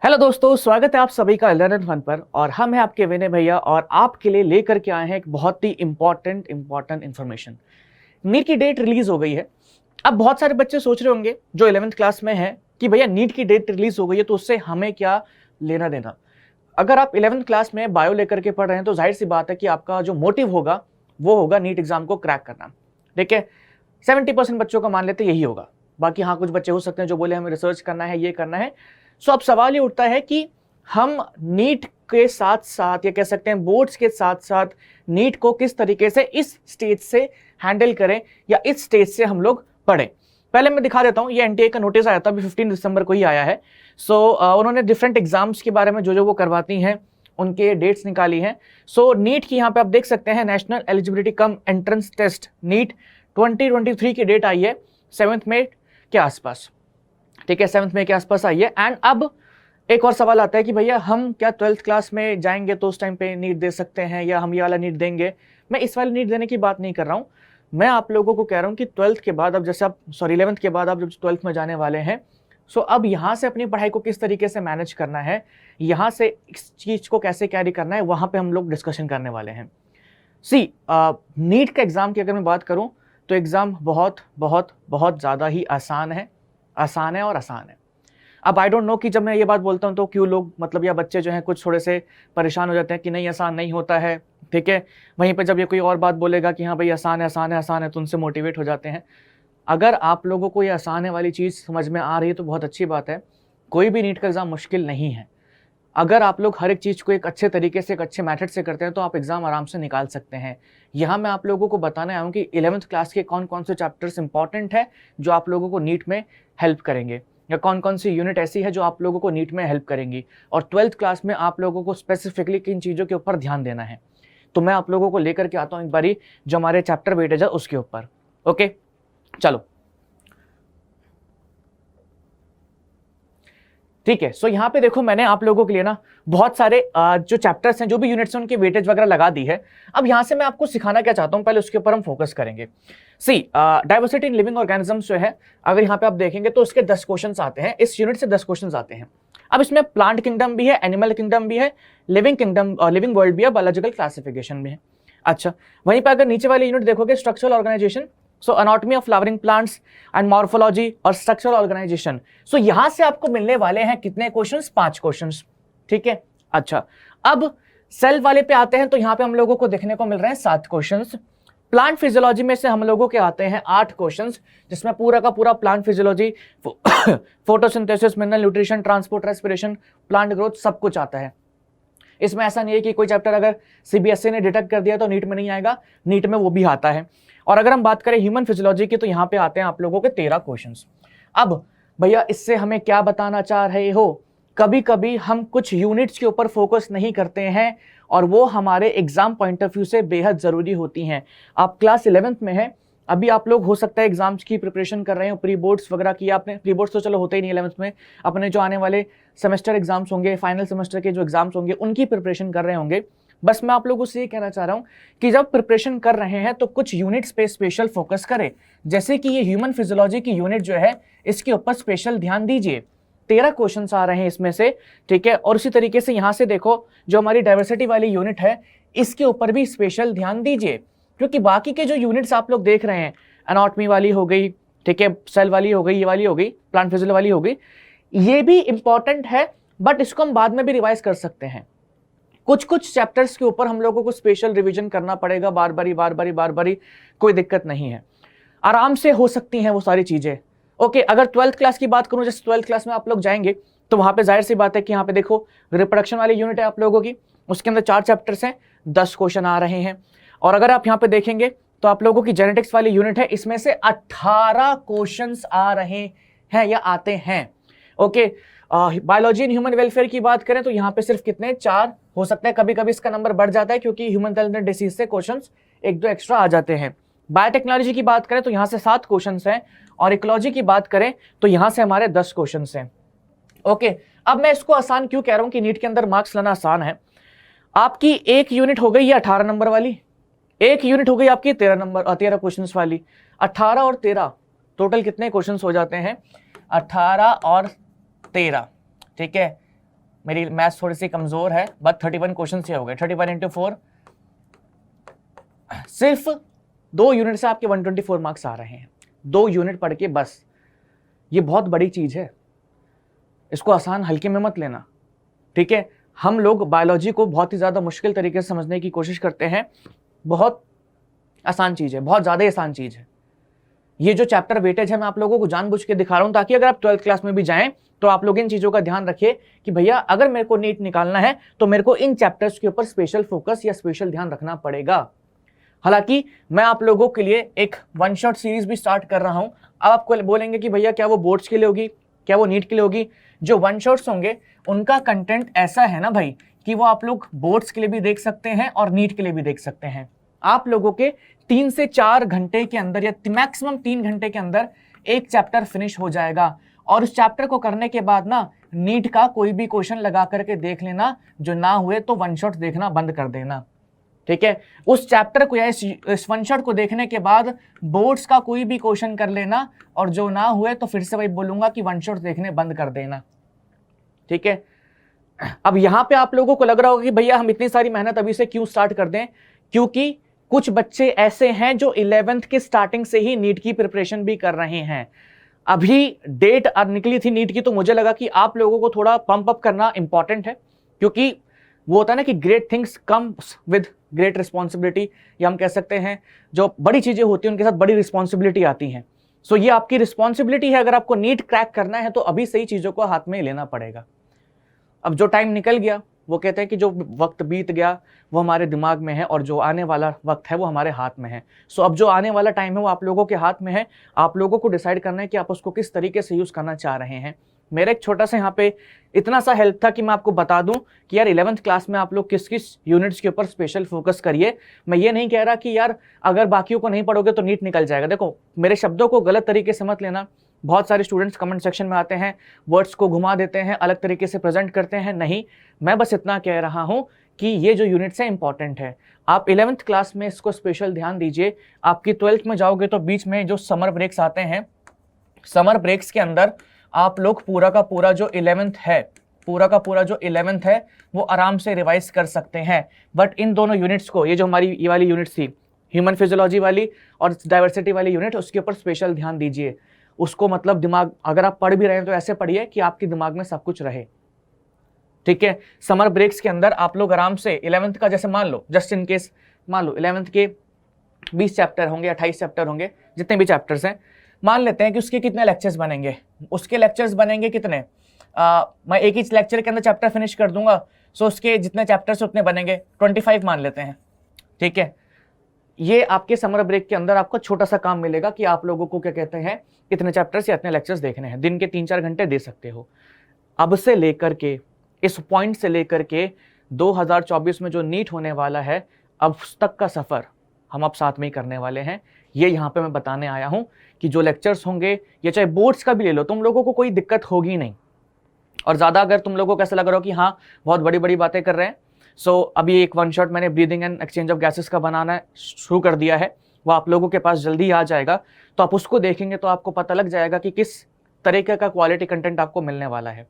Hello दोस्तों, स्वागत है आप सभी का लर्न एंड फन पर। और हम हैं आपके विनय भैया और आपके लिए लेकर के आए हैं एक बहुत ही इंपॉर्टेंट इन्फॉर्मेशन। नीट की डेट रिलीज हो गई है। अब बहुत सारे बच्चे सोच रहे होंगे जो 11th क्लास में हैं कि भैया नीट की डेट रिलीज हो गई है तो उससे हमें क्या लेना देना। अगर आप 11th क्लास में बायो लेकर के पढ़ रहे हैं तो जाहिर सी बात है कि आपका जो मोटिव होगा वो होगा नीट एग्जाम को क्रैक करना। ठीक है, 70% बच्चों का मान लेते यही होगा। बाकी हाँ, कुछ बच्चे हो सकते हैं जो बोले हमें रिसर्च करना है, ये करना है। सो अब सवाल ये उठता है कि हम नीट के साथ साथ या कह सकते हैं बोर्ड्स के साथ साथ नीट को किस तरीके से इस स्टेज से हैंडल करें या इस स्टेज से हम लोग पढ़ें। पहले मैं दिखा देता हूं, ये एनटीए का नोटिस आया था, अभी 15 दिसंबर को ही आया है। उन्होंने डिफरेंट एग्जाम्स के बारे में जो वो करवाती हैं उनके डेट्स निकाली हैं। नीट की यहाँ पे आप देख सकते हैं, national eligibility cum entrance test NEET 2023 की डेट आई है 7 मई के आसपास। ठीक है, 7 मई के आसपास आई है। एंड अब एक और सवाल आता है कि भैया हम क्या 12th क्लास में जाएंगे तो उस टाइम पे नीट दे सकते हैं या हम ये वाला नीट देंगे। मैं इस वाले नीट देने की बात नहीं कर रहा हूं, मैं आप लोगों को कह रहा हूं कि 12th के बाद अब जैसे आप 11th के बाद आप जब 12th में जाने वाले हैं, अब यहां से अपनी पढ़ाई को किस तरीके से मैनेज करना है, यहां से इस चीज को कैसे कैरी करना है, वहां पे हम लोग डिस्कशन करने वाले हैं। नीट का एग्जाम की अगर मैं बात करूं तो एग्जाम बहुत बहुत बहुत ज्यादा ही आसान है और आसान है। अब आई डोंट नो कि जब मैं ये बात बोलता हूं तो क्यों लोग मतलब या बच्चे जो हैं कुछ थोड़े से परेशान हो जाते हैं कि नहीं आसान नहीं होता है। ठीक है, वहीं पे जब ये कोई और बात बोलेगा कि हाँ भाई आसान है तो उनसे मोटिवेट हो जाते हैं। अगर आप लोगों को ये आसान है वाली चीज़ समझ में आ रही है तो बहुत अच्छी बात है। कोई भी नीट का एग्ज़ाम मुश्किल नहीं है। अगर आप लोग हर एक चीज़ को एक अच्छे तरीके से, एक अच्छे मेथड से करते हैं तो आप एग्ज़ाम आराम से निकाल सकते हैं। यहाँ मैं आप लोगों को बताने आया हूँ कि 11th क्लास के कौन कौन से चैप्टर्स इंपॉर्टेंट है जो आप लोगों को नीट में हेल्प करेंगे, या कौन कौन सी यूनिट ऐसी है जो आप लोगों को नीट में हेल्प करेंगी, और 12th क्लास में आप लोगों को स्पेसिफिकली किन चीज़ों के ऊपर ध्यान देना है। तो मैं आप लोगों को लेकर के आता हूँ एक बारी जो हमारे चैप्टर वेटेज है उसके ऊपर। ओके, चलो ठीक है। यहाँ पे देखो, मैंने आप लोगों के लिए ना बहुत सारे जो चैप्टर्स हैं, जो भी यूनिट्स हैं, उनकी वेटेज वगैरह लगा दी है। अब यहाँ से मैं आपको सिखाना क्या चाहता हूँ, पहले उसके ऊपर हम फोकस करेंगे। डाइवर्सिटी इन लिविंग ऑर्गेनिजम्स जो है, अगर यहाँ पे आप देखेंगे तो उसके 10 क्वेश्चंस आते हैं, इस यूनिट से 10 क्वेश्चंस आते हैं। अब इसमें प्लांट किंगडम भी है, एनिमल किंगडम भी है, लिविंग किंगडम लिविंग वर्ल्ड भी है, बायोलॉजिकल क्लासिफिकेशन भी है। अच्छा, वहीं पर अगर नीचे वाले यूनिट देखोगे, structural organisation, anatomy of flowering plants and morphology और स्ट्रक्चरल ऑर्गेनाइजेशन। यहां से आपको मिलने वाले हैं कितने क्वेश्चंस? 5 क्वेश्चंस। ठीक है, अच्छा अब सेल वाले पे आते हैं तो यहां पे हम लोगों को देखने को मिल रहे हैं 7 क्वेश्चंस। प्लांट फिजियोलॉजी में से हम लोगों के आते हैं 8 क्वेश्चंस, जिसमें पूरा का पूरा plant physiology, photosynthesis, mineral nutrition, transport, respiration, plant growth, सब कुछ आता है। इसमें ऐसा नहीं है कि कोई चैप्टर अगर सीबीएसई ने डिटेक्ट कर दिया तो नीट में नहीं आएगा, नीट में वो भी आता है। और अगर हम बात करें ह्यूमन फिजियोलॉजी की तो यहाँ पे आते हैं आप लोगों के 13 क्वेश्चंस। अब भैया इससे हमें क्या बताना चाह रहे हो? कभी कभी हम कुछ यूनिट्स के ऊपर फोकस नहीं करते हैं और वो हमारे एग्जाम पॉइंट ऑफ व्यू से बेहद जरूरी होती हैं। आप क्लास 11th में हैं, अभी आप लोग हो सकता है एग्जाम्स की प्रिपरेशन कर रहे हो, प्री बोर्ड्स वगैरह की आपने। प्री बोर्ड्स तो चलो होते ही नहीं 11th में, अपने जो आने वाले सेमेस्टर एग्जाम्स होंगे, फाइनल सेमेस्टर के जो एग्जाम्स होंगे उनकी प्रिपरेशन कर रहे होंगे। बस मैं आप लोगों से ये कहना चाह रहा हूं कि जब प्रिपरेशन कर रहे हैं तो कुछ यूनिट्स पे स्पेशल फोकस करें। जैसे कि ये ह्यूमन फिजियोलॉजी की यूनिट जो है, इसके ऊपर स्पेशल ध्यान दीजिए। 13 क्वेश्चंस आ रहे हैं इसमें से। ठीक है, और इसी तरीके से यहां से देखो, जो हमारी डाइवर्सिटी वाली यूनिट है, इसके ऊपर भी स्पेशल ध्यान दीजिए, क्योंकि बाकी के जो यूनिट्स आप लोग देख रहे हैं, एनाटॉमी वाली हो गई, ठीक है, सेल वाली हो गई, ये वाली हो गई, प्लांट फिजियोलॉजी वाली हो गई, ये भी इंपॉर्टेंट है, बट इसको हम बाद में भी रिवाइज कर सकते हैं। कुछ चैप्टर्स के ऊपर हम लोगों को स्पेशल रिवीजन करना पड़ेगा, बार बारी, कोई दिक्कत नहीं है, आराम से हो सकती हैं वो सारी चीजें। ओके, अगर 12th क्लास की बात करूं, जैसे 12th क्लास में आप लोग जाएंगे तो वहां पे जाहिर सी बात है कि यहाँ पे देखो रिप्रोडक्शन वाली यूनिट है आप लोगों की, उसके अंदर 4 चैप्टर्स हैं, 10 क्वेश्चन आ रहे हैं। और अगर आप यहाँ पे देखेंगे तो आप लोगों की जेनेटिक्स वाली यूनिट है, इसमें से 18 क्वेश्चंस आ रहे हैं या आते हैं। Okay, biology and human welfare की बात करें तो यहाँ पे सिर्फ कितने? 4 हो सकता है, कभी कभी इसका नंबर बढ़ जाता है क्योंकि ह्यूमन हेल्थ डिसीज से क्वेश्चंस 1-2 एक्स्ट्रा आ जाते हैं। बायोटेक्नोलॉजी की बात करें तो यहाँ से 7 क्वेश्चंस हैं, और इकोलॉजी की बात करें तो यहाँ से हमारे 10 क्वेश्चंस हैं। ओके, अब मैं इसको आसान क्यों कह रहा हूँ कि नीट के अंदर मार्क्स लाना आसान है। आपकी एक यूनिट हो गई ये 18 नंबर वाली, एक यूनिट हो गई आपकी 13 क्वेश्चंस वाली। 18 और 13 टोटल कितने क्वेश्चंस हो जाते हैं? 18 और 13, ठीक है, मेरी मैथ्स थोड़ी सी कमजोर है, बट 31 क्वेश्चन से हो गए। 31 इंटू 4, सिर्फ 2 यूनिट से आपके 124 मार्क्स आ रहे हैं। 2 यूनिट पढ़ के बस, ये बहुत बड़ी चीज है, इसको आसान हल्के में मत लेना, ठीक है। हम लोग बायोलॉजी को बहुत ही ज्यादा मुश्किल तरीके से समझने की कोशिश करते हैं। बहुत आसान चीज है, बहुत ज्यादा आसान चीज है। ये जो चैप्टर वेटेज है मैं आप लोगों को जानबूझ के दिखा रहा हूं, ताकि अगर आप 12th क्लास में भी जाएं तो आप लोग इन चीजों का ध्यान रखिए कि भैया अगर मेरे को नीट निकालना है तो मेरे को इन चैप्टर्स के ऊपर स्पेशल फोकस या स्पेशल ध्यान रखना पड़ेगा। हालांकि मैं आप लोगों के लिए एक वन शॉट सीरीज भी स्टार्ट कर रहा हूं। अब आपको बोलेंगे कि भैया क्या वो बोर्ड्स के लिए होगी, क्या वो नीट के लिए होगी? जो वन शॉट्स होंगे उनका कंटेंट ऐसा है ना भाई कि वो आप लोग बोर्ड्स के लिए भी देख सकते हैं और नीट के लिए भी देख सकते हैं। आप लोगों के 3 से 4 घंटे के अंदर या मैक्सिमम 3 घंटे के अंदर एक चैप्टर फिनिश हो जाएगा। और उस चैप्टर को करने के बाद ना नीट का कोई भी क्वेश्चन लगा करके देख लेना, जो ना हुए तो वन शॉट देखना बंद कर देना, ठीक है। उस चैप्टर को या इस वन शॉट को देखने के बाद बोर्ड्स का कोई भी क्वेश्चन कर लेना, और जो ना हुए तो फिर से वही बोलूंगा कि वन शॉट देखने बंद कर देना, ठीक है। अब यहां पे आप लोगों को लग रहा होगा कि भैया हम इतनी सारी मेहनत अभी से क्यों स्टार्ट कर दें? क्योंकि कुछ बच्चे ऐसे हैं जो 11th के स्टार्टिंग से ही नीट की प्रिपरेशन भी कर रहे हैं। अभी डेट निकली थी नीट की, तो मुझे लगा कि आप लोगों को थोड़ा पंप अप करना इंपॉर्टेंट है, क्योंकि वो होता है ना कि great things comes with great responsibility, या हम कह सकते हैं जो बड़ी चीजें होती हैं उनके साथ बड़ी रिस्पॉन्सिबिलिटी आती हैं। सो ये आपकी रिस्पॉन्सिबिलिटी है। अगर आपको नीट क्रैक करना है तो अभी सही चीजों को हाथ में लेना पड़ेगा। अब जो टाइम निकल गया, वो कहते हैं कि जो वक्त बीत गया वो हमारे दिमाग में है, और जो आने वाला वक्त है वो हमारे हाथ में है। सो अब जो आने वाला टाइम है वो आप लोगों के हाथ में है। आप लोगों को डिसाइड करना है कि आप उसको किस तरीके से यूज करना चाह रहे हैं। मेरा एक छोटा सा यहाँ पे इतना सा हेल्प था कि मैं आपको बता दूं कि यार 11th क्लास में आप लोग किस किस यूनिट्स के ऊपर स्पेशल फोकस करिए। मैं ये नहीं कह रहा कि यार अगर बाकियों को नहीं पढ़ोगे तो नीट निकल जाएगा। देखो, मेरे शब्दों को गलत तरीके से मत लेना। बहुत सारे स्टूडेंट्स कमेंट सेक्शन में आते हैं, वर्ड्स को घुमा देते हैं, अलग तरीके से प्रेजेंट करते हैं। नहीं, मैं बस इतना कह रहा हूं कि ये जो यूनिट्स है इंपॉर्टेंट है। आप 11th क्लास में इसको स्पेशल ध्यान दीजिए। आपकी 12th में जाओगे तो बीच में जो समर ब्रेक्स आते हैं, समर ब्रेक्स के अंदर आप लोग पूरा का पूरा जो 11th है, पूरा का पूरा जो 11th है वो आराम से रिवाइज कर सकते हैं। बट इन दोनों यूनिट्स को, ये जो हमारी ये वाली यूनिट्स थी, ह्यूमन फिजियोलॉजी वाली और डाइवर्सिटी वाली यूनिट, उसके ऊपर स्पेशल ध्यान दीजिए। उसको मतलब दिमाग, अगर आप पढ़ भी रहे हैं तो ऐसे पढ़िए कि आपके दिमाग में सब कुछ रहे, ठीक है। समर ब्रेक्स के अंदर आप लोग आराम से 11th का, जैसे मान लो जस्ट इन केस, मान लो 11th के 20 चैप्टर होंगे, 28 चैप्टर होंगे, जितने भी चैप्टर्स हैं, मान लेते हैं कि उसके कितने लेक्चर्स बनेंगे। उसके लेक्चर्स बनेंगे कितने, मैं एक ही लेक्चर के अंदर चैप्टर फिनिश कर दूंगा, सो उसके जितने चैप्टर्स उतने बनेंगे, 25 मान लेते हैं, ठीक है। ये आपके समर ब्रेक के अंदर आपको छोटा सा काम मिलेगा कि आप लोगों को क्या कहते हैं, इतने चैप्टर्स या इतने लेक्चर्स देखने हैं। दिन के 3-4 घंटे दे सकते हो। अब से लेकर के, इस पॉइंट से लेकर के 2024 में जो नीट होने वाला है, अब तक का सफर हम अब साथ में ही करने वाले हैं। ये यहाँ पे मैं बताने आया हूँ कि जो लेक्चर्स होंगे, या चाहे बोर्ड्स का भी ले लो, तुम लोगों को कोई दिक्कत होगी नहीं। और ज़्यादा अगर तुम लोगों को ऐसा लग रहा हो कि हाँ बहुत बड़ी बड़ी बातें कर रहे हैं, सो अभी एक वन शॉट मैंने breathing and exchange of gases का बनाना शुरू कर दिया है, वो आप लोगों के पास जल्दी आ जाएगा। तो आप उसको देखेंगे तो आपको पता लग जाएगा कि किस तरीके का क्वालिटी कंटेंट आपको मिलने वाला है।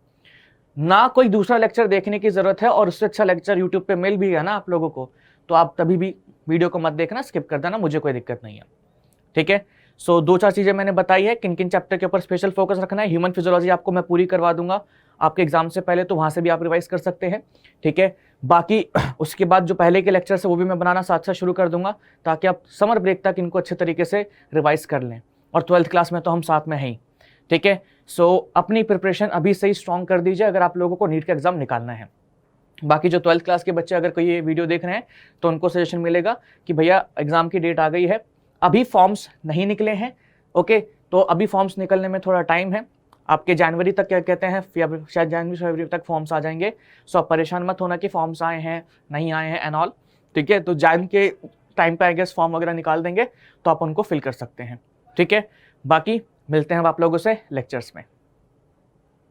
ना कोई दूसरा लेक्चर देखने की जरूरत है, और उससे अच्छा लेक्चर यूट्यूब पे मिल भी है ना आप लोगों को, तो आप तभी भी वीडियो को मत देखना, स्किप कर देना, मुझे कोई दिक्कत नहीं है, ठीक है। सो 2-4 चीजें मैंने बताई है, किन किन चैप्टर के ऊपर स्पेशल फोकस रखना है। ह्यूमन फिजियोलॉजी आपको मैं पूरी करवा दूंगा आपके एग्जाम से पहले, तो वहां से भी आप रिवाइज कर सकते हैं, ठीक है। बाकी उसके बाद जो पहले के लेक्चर्स है वो भी मैं बनाना साथ साथ शुरू कर दूंगा, ताकि आप समर ब्रेक तक इनको अच्छे तरीके से रिवाइज कर लें। और 12th क्लास में तो हम साथ में हैं ही, ठीक है। सो अपनी प्रिपरेशन अभी से ही स्ट्रॉन्ग कर दीजिए अगर आप लोगों को नीट का एग्जाम निकालना है। बाकी जो 12th क्लास के बच्चे अगर कोई ये वीडियो देख रहे हैं तो उनको सजेशन मिलेगा कि भैया एग्जाम की डेट आ गई है, अभी फॉर्म्स नहीं निकले हैं, ओके। तो अभी फॉर्म्स निकलने में थोड़ा टाइम है, आपके जनवरी तक क्या कहते हैं, या शायद जनवरी फरवरी तक फॉर्म्स आ जाएंगे। सो आप परेशान मत होना कि फॉर्म्स आए हैं नहीं आए हैं एंड ऑल, ठीक है। तो जैन के टाइम पे आई गेस फॉर्म वगैरह निकाल देंगे, तो आप उनको फिल कर सकते हैं, ठीक है। बाकी मिलते हैं आप लोगों से लेक्चर्स में।